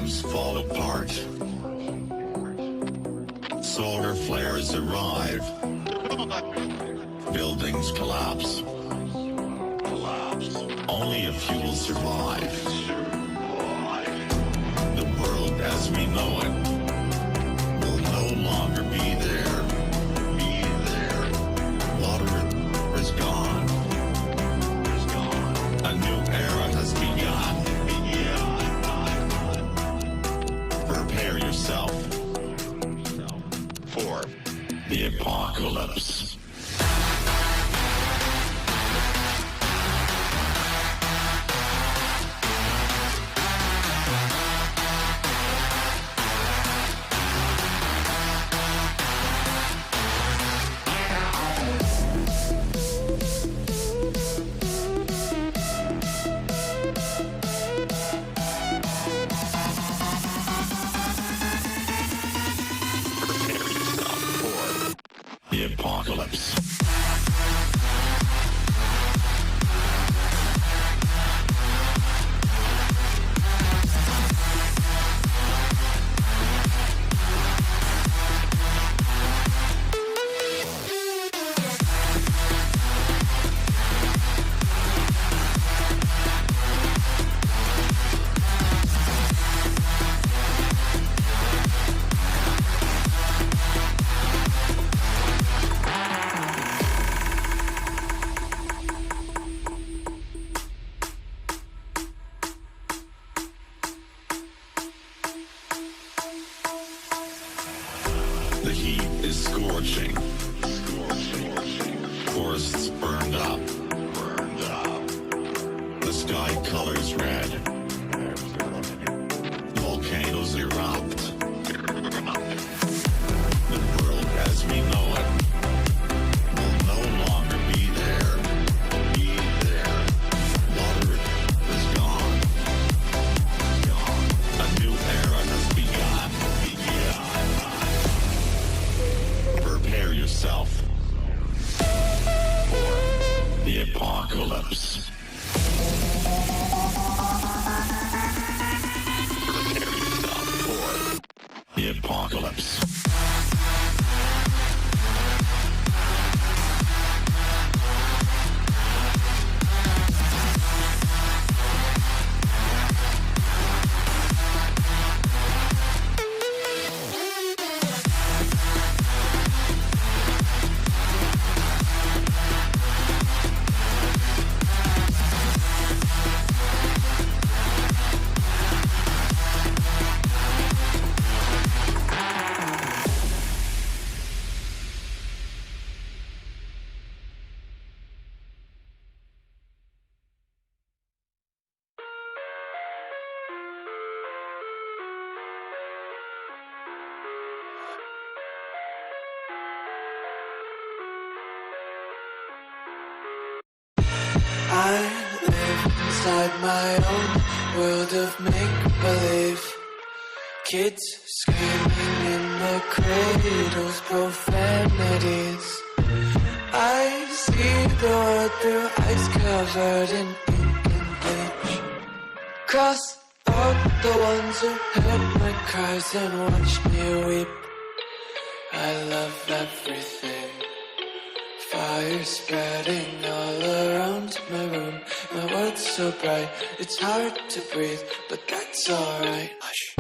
systems fall apart. Solar flares arrive. Buildings collapse. Only a few will survive. The world as we know it will no longer be there. Water is gone. A new era has begun. Prepare yourself for the apocalypse. The apocalypse. The heat is scorching. Forests burned up. The sky colors red. Volcanoes erupt. The world as we know it will no longer be there. Water is gone. A new era has begun. Prepare yourself for the apocalypse. Prepare yourself for the apocalypse. I live inside my own world of make-believe. Kids screaming in the cradles, profanities. I see the world through ice covered in ink and bleach. Cross out the ones who heard my cries and watched me weep. I love everything. Fire spreading all around my room. My world's so bright, it's hard to breathe, but that's alright. Hush.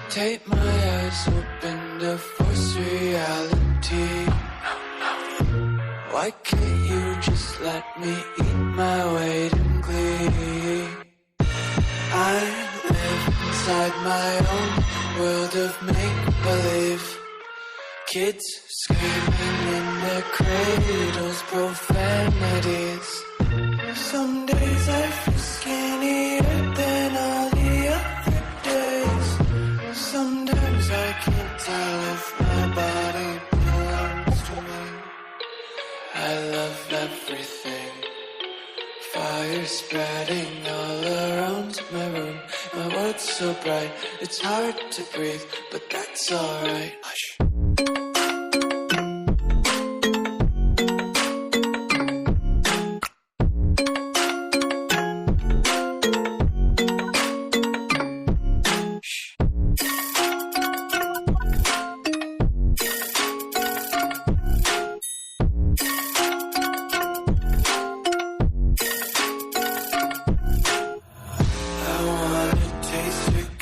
Take my eyes open to force reality. Why can't you just let me eat my weight in glee? I live inside my own world of make-believe. Kids screaming in their cradles, profanities. Some days I feel skinnier than all the other days. Sometimes I can't tell if my body belongs to me. spreading all around my room. My world's so bright, it's hard to breathe, but that's alright. Hush.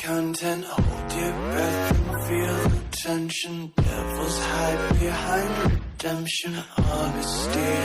Content, hold your breath and feel the tension. Devils hide behind redemption. Honesty